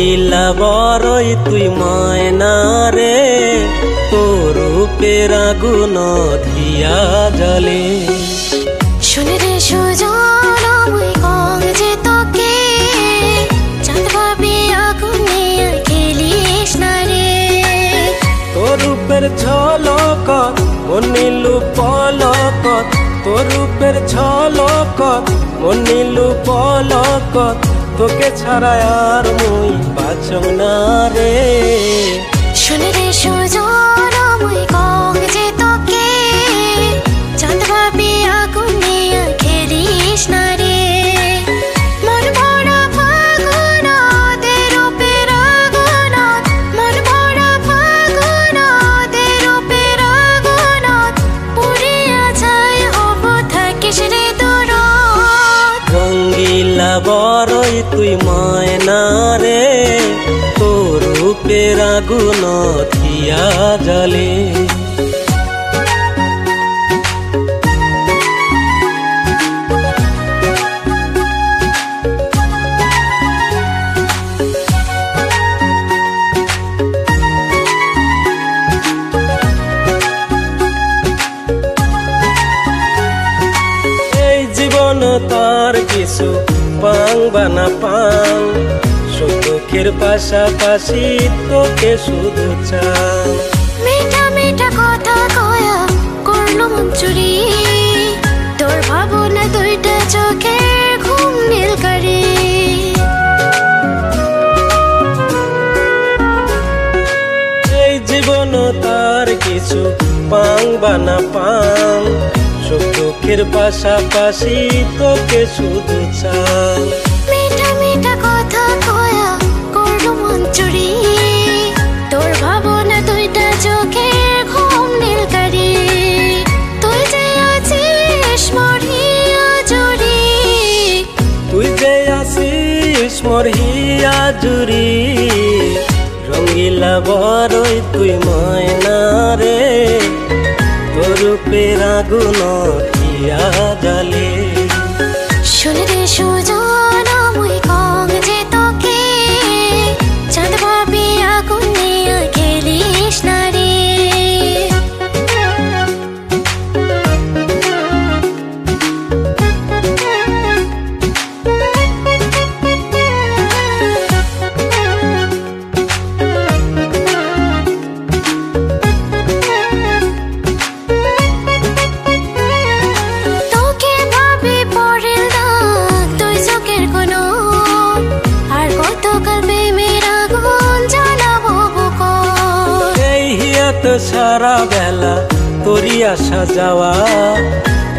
রঙ্গিলা বরই তুই ময়না রে, তোর রূপের আগুন ধিয়া জলে। শুনে রে সুজন মুই কং যে তোকে, চাঁদ ভাবি আগুনে খেলিস না রে। তোর রূপের ঝলকত মনিলু পলকত, তোর রূপের ঝলকত মনিলু পলকত, তোকে ছাড়া আর মুই বাঁচব না রে। শুনে রে সুজন মুই কং যে তোকে, চাঁদ ভাবি আগুনে খেলিস না রে। মন ভরা ফাগুনাতে রূপের আগুনত, মন ভরা ফাগুনাতে রূপের আগুনত, পুড়িয়া যায় হব থাকিস রে দূর। রঙ্গিলা বরই তুই ময়না রে, তোর রূপের আগুন ধিয়া জলে। এই জীবন তার কিছু পাং বানা পাং, সুখের পাশাপাশি তোকে শুধু চাং। মিঠা মিঠা কথা কয়া করলো মন চুরি, তোর ভাবনা দুইটা চোখের ঘুম নীল করে। এই জীবন তার কিছু পাং বানা পাং, সুখের পাশাপাশি তোকে শুধু চাং। মিঠা মিঠা কথা কয়া করলো মন চুরি, তোর ভাবনা দুইটা চোখের ঘুম নীল করে। তুই যে আছিস মোর হিয়া জুড়ি, তুই যে আসিস মোর হিয়া জুড়ি। রঙ্গিলা বরই তুই ময়না রে, তোর রূপের আগুন ধিয়া জলে। শুনে রে সুজন মুই কং যে তোকে, চাঁদ ভাবি আগুনে খেলিস না রে। তোকে ভাবি পড়িল না তুই চোখের কোন, আর কতকাল প্রেমের আগুন জ্বালাবো বুকর। এই হিয়াত সারা বেলা তোরই আসা যাওয়া,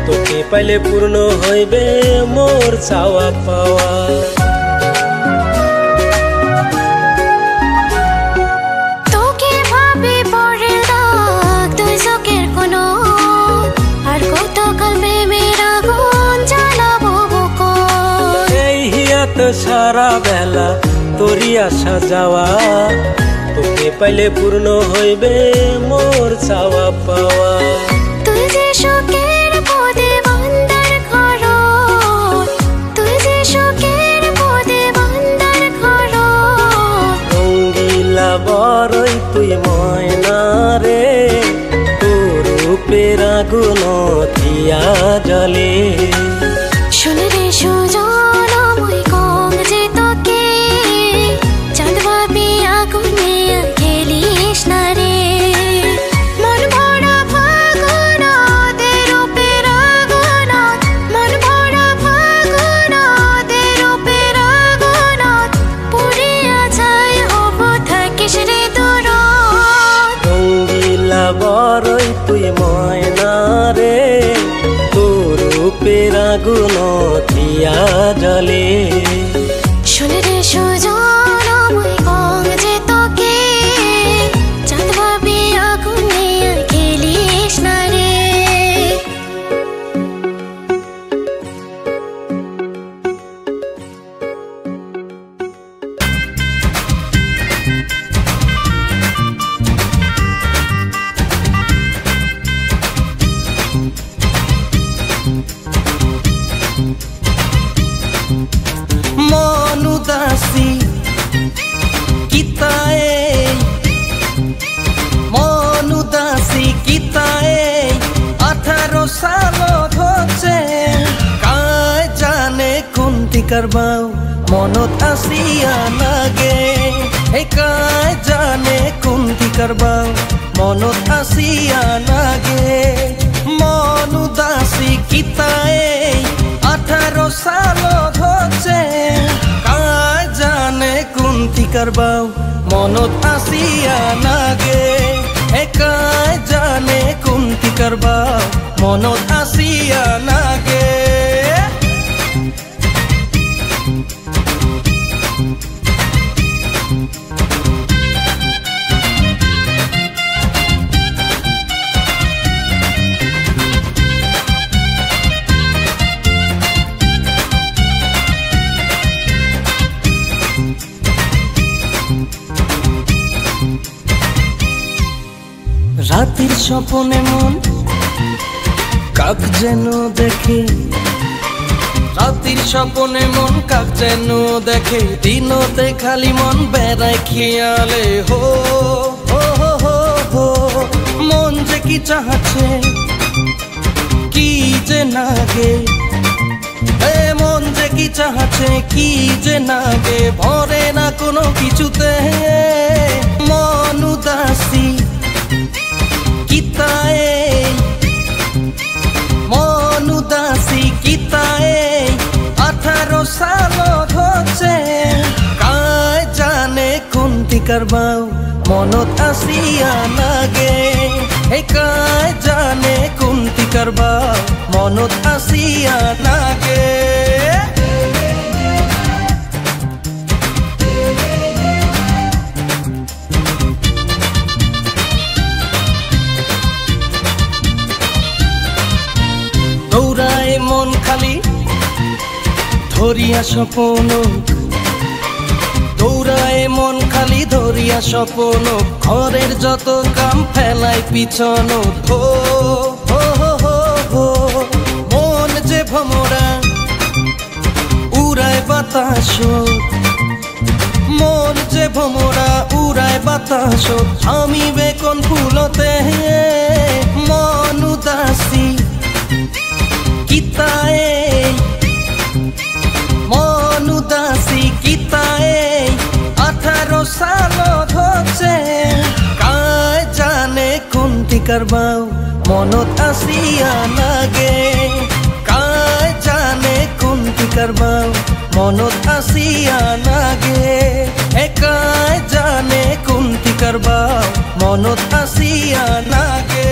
তোকে পাইলে পূর্ণ হইবে মোর চাওয়া পাওয়া। তোকে ভাবি পড়িল না তুই চোখের কোন, আর কতকাল প্রেমের আগুন জ্বালাবো বুকর। এই হিয়াত সারা বেলা তোরই আসা যাওয়া, তোকে পাইলে পূর্ণ হইবে মোর চাওয়া পাওয়া। তুই যে শোকের পদে বান্দার ঘর, তুই যে শোকের পদে বান্দার ঘর। রঙ্গিলা বরই তুই ময়না রে, তোর রূপের আগুন ধিয়া জলে। শুনে রে সুজন মুই কং যে তোকে, চাঁদ ভাবি আগুনে খেলিস না রে। মন ভরা ফাগুনাতে রূপের আগুনত, মন ভরা ফাগুনাতে রূপের আগুনত, পুড়িয়া যায় হব থাকিস রে দূর। রঙ্গিলা বরই তুই ময়না রে, তোর রূপের আগুন ধিয়া জলে। শুনে রে সুজন মুই কং যে তোকে, চাঁদ ভাবি আগুনে খেলিস না রে। মন উদাসী কারবাও মনত আসিয়া নাগে কাই জানে কোনটি কারবাও মনত আসিয়া নাগে মন উদাসী কিতায়ে 18 সালত হচ্ছে কাই জানে কোনটি কারবাও মনত আসিয়া নাগে কাই জানে কোনটি কারবাও মনত আসিয়া নাগে রাতের স্বপ্নে মন কাক যেন দেখে রাতের স্বপ্নে মন কাক যেন দেখে দিনতে খালি মন বেড়ায় খেয়ালে হো হো হো হো মন যে কি চাচ্ছে কি যে নাগে মন যে কি চাচ্ছে কি যে নাগে ভরে না কোনো কিছুতে মন উদাসী কিতায়ে মন উদাসী কিতায়ে 18 সালত হচ্ছে কাই জানে কোনটি কারবাও মনত আসিয়া নাগে কাই জানে কোনটি কারবাও মনত আসিয়া নাগে দৌড়ায় মন খালি ধরিয়া স্বপ্ন দৌড়ায় মন খালি ধরিয়া স্বপ্ন ঘরের যত কাম ফেলাই পিছন হো হো হো হো মন যে ভমরা উড়ায় বাতাস মন যে ভমরা উড়ায় বাতাস আমি বেকন ফুলতে মন উদাসী কিতায়ে মন উদাসী কিতায়ে 18 সালত হচ্ছে কাই জানে কোনটি কারবাও মনত আসিয়া নাগে কাই জানে কোনটি কারবাও মনত আসিয়া নাগে কাই জানে কোনটি কারবাও মনত আসিয়া নাগে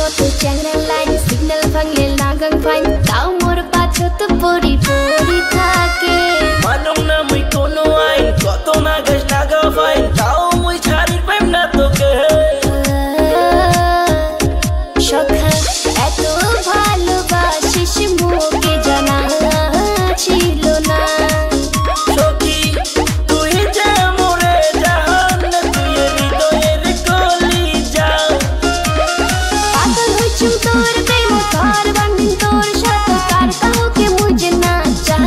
মতো চ্যাংরা লাইন সিগন্যাল ভাঙলে লাগাম ফাইন তাও মোর পাছো তো পরি পরি থাকে মানুম না মুই কোনো আইন কত না গেছ লাগা ফাইন তাও মুই ছাড়ির পাইম না তোকে সখা এত ভালোবাসিস মুখে জানা ছিল না সখী তুই যে মোরে জাহান তুই হৃদয়ের কলিজা পাগল হইছুম তোর প্রেম তোর বান্ধিন তোর সাথে কার কাউকে মুঝে না চাহ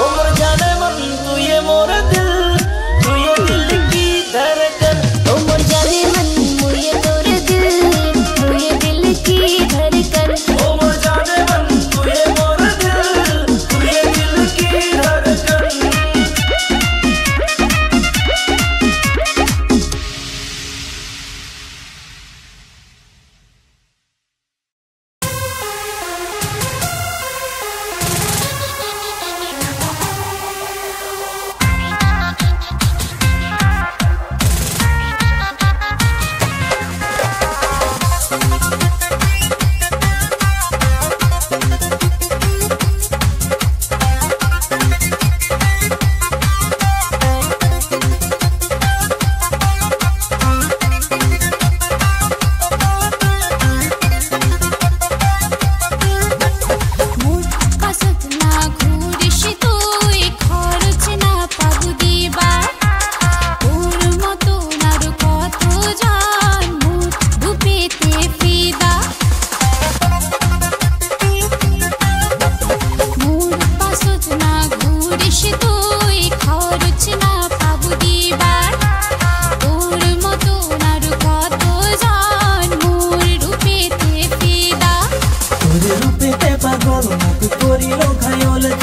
उम्र जाने मन तू ये मोर दिल की धड़कन उम्र जाने मन मुझे तोर दिल की धड़कन उम्र जाने मन तू ये मोर दिल की धड़कन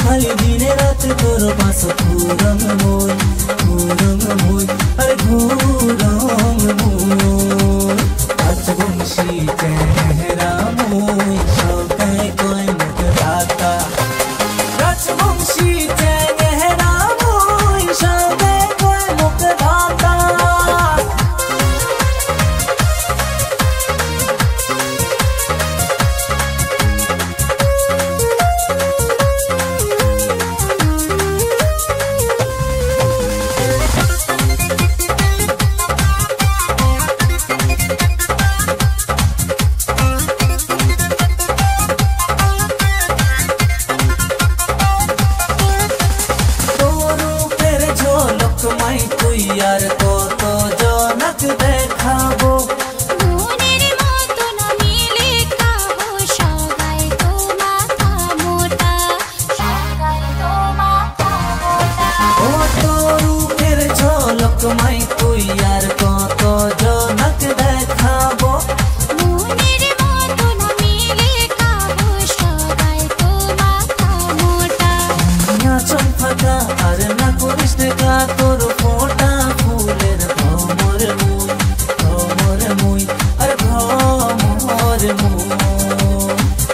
खाली दिन रात तोर पास घूरम मोय अरे घूरम मोय राजवंशी चेहरा मोय सौकाय कोय मुख दाता राजवंशी चेहरा मोय सौकाय कोय मुख दाता यार को तो जनक देखाबो মনের মতো না মিলে কাবো সবাই তো মাথা মোটা সবাই তো মাথা মোটা ও তোর রূপের ঝলক মাই তুই আর কত জনক দেখাবো মনের মতো না মিলে কাবো সবাই তো মাথা মোটা না চম্পকা আর না করিস দেখা তোর ফোটা ফুলের ভ্রমর মুই আরে ভ্রমর মুই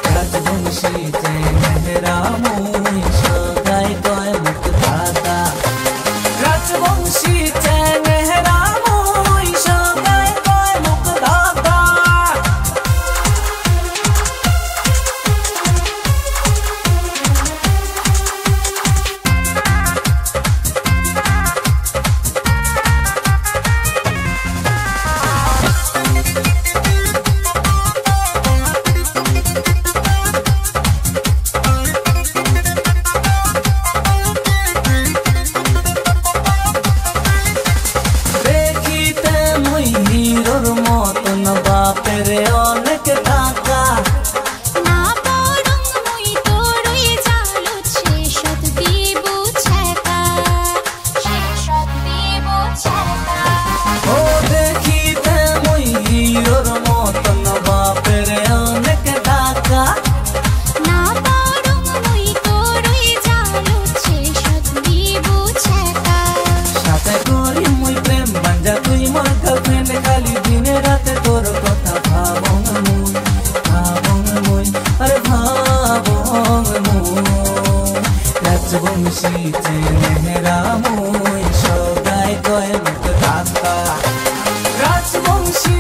রাজবংশী চেহারা মুই সদাই কয় মুখ দাতা রাজবংশী চেহারা মুই সদাই কয় মুখ দাতা বাপের অনেক টাকা না বরং মুই তোরই জালু শেষত দিব ছ্যাঁকা ও দেখিতে মুই হিরোর মতন বাপের অনেক টাকা না বরং মুই তোরই জালু শেষত দিব ছ্যাঁকা সাথে করি মুই প্রেম বাঞ্জা তুই মোর গার্লফ্রেন্ড খালি দিনে রাতে তোর কথা ভাবং মুই আরে ভাবং মুই রাজবংশী চেহারা মুই সদাই কয় মুখ দাতা রাজবংশী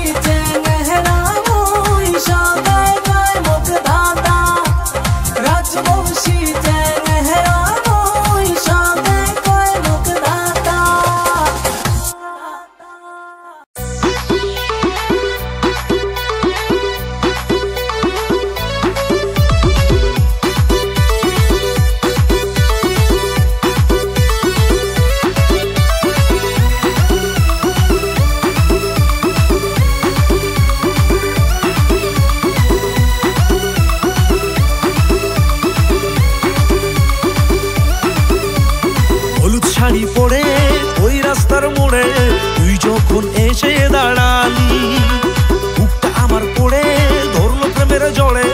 দাঁড়ালি। বুকটা আমার পড়ে ধরলো প্রেমের জড়ে,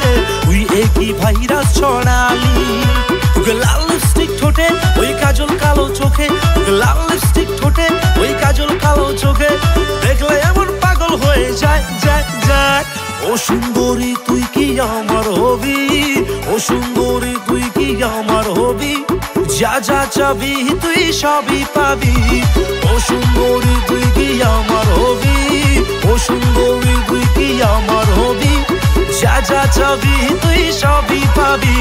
তুই একই ভাইরাস ছড়ালি। তোকে লাল লিপস্টিক ঠোঁটে, ওই কাজল কালো চোখে, তোকে লাল লিপস্টিক ঠোঁটে, ওই কাজল কালো চোখে, দেখলে এমন পাগল হয়ে যায় যায় যায়। ও সুন্দরী তুই কি আমার হবি, ও সুন্দরী তুই কি আমার হবি, যা যা চাবি তুই সবই পাবি। ও সুন্দরী তুই কি আমার হবি, ও সুন্দরী তুই কি আমার হবি, যা যা চাবি তুই সবই পাবি।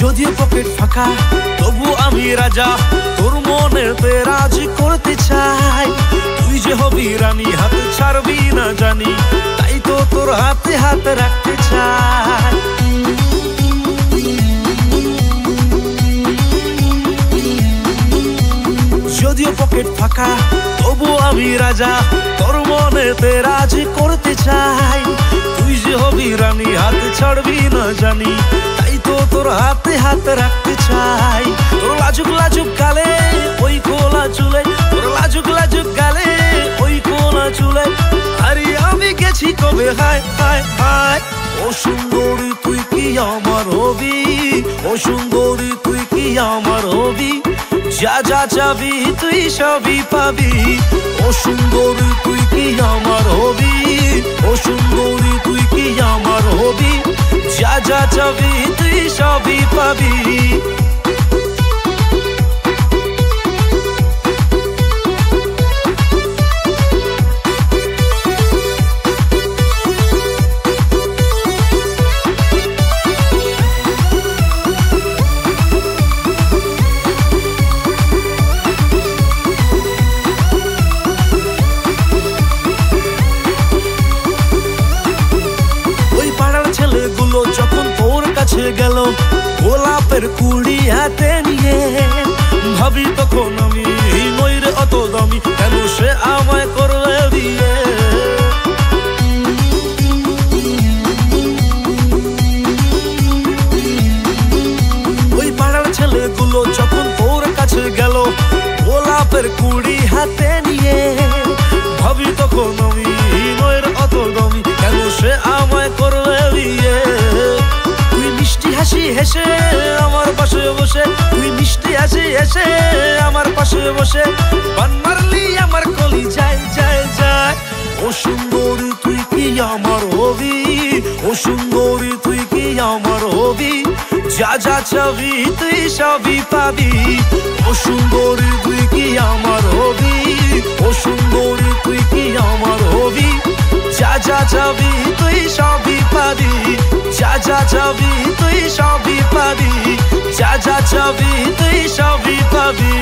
যদিও পকেট ফাঁকা তবু আমি রাজা, তোর মনেতে রাজি করতে চাই। তুই যে হবি রানী, হাত ছাড়বি না জানি, তাই তো তোর হাতে হাত রাখতে চাই। যদিও পকেট ফাঁকা তবু আমি রাজা, তোর মনেতে রাজি করতে চাই। তুই যে হবি রানী, হাত ছাড়বি না জানি, তাই তো তোর হাতে হাত রাখতে চাই। তোর লাজুক লাজুক গালে ওই কোলা চুলে, তোর লাজুক লাজুক গালে ওই কোলা চুলে, আরে আমি গেছি কবে হায় হায় হায়। ও সুন্দরী তুই কি আমার হবি, ও সুন্দরী তুই কি আমার হবি, যা যা চাবি তুই সবই পাবি। ও সুন্দরী তুই কি আমার হবি, ও সুন্দরী তুই কি আমার হবি, যা যা চাবি তুই সবই পাবি। যখন তোর কাছে গেল গোলাপের কুড়ি হাতে নিয়ে, ভাবি তখন আমি নই রে অত দামি, কেন সে আমায় করবে বিয়ে। ওই পাড়ার ছেলেগুলো যখন তোর কাছে গেল গোলাপের কুড়ি হাতে নিয়ে, ভাবি তখন আমি নই রে অত দামি, কেন সে আমায় করবে বিয়ে। তুই মিষ্টি হাসি হেসে আমার পাশে বসে, তুই মিষ্টি হাসি হেসে আমার পাশে বসে, বান মারলি আমার কলি যায় যায় যায়। ও সুন্দরী তুই কি আমার হবি, ও সুন্দরী তুই কি আমার হবি, যা যা চাবি তুই সবই পাবি। ও সুন্দরী তুই কি আমার হবি, ও সুন্দরী তুই কি আমার হবি, যা যা চাবি তুই সবই পাবি, যা যা চাবি তুই সবই পাবি, যা যা চাবি তুই সবই পাবি।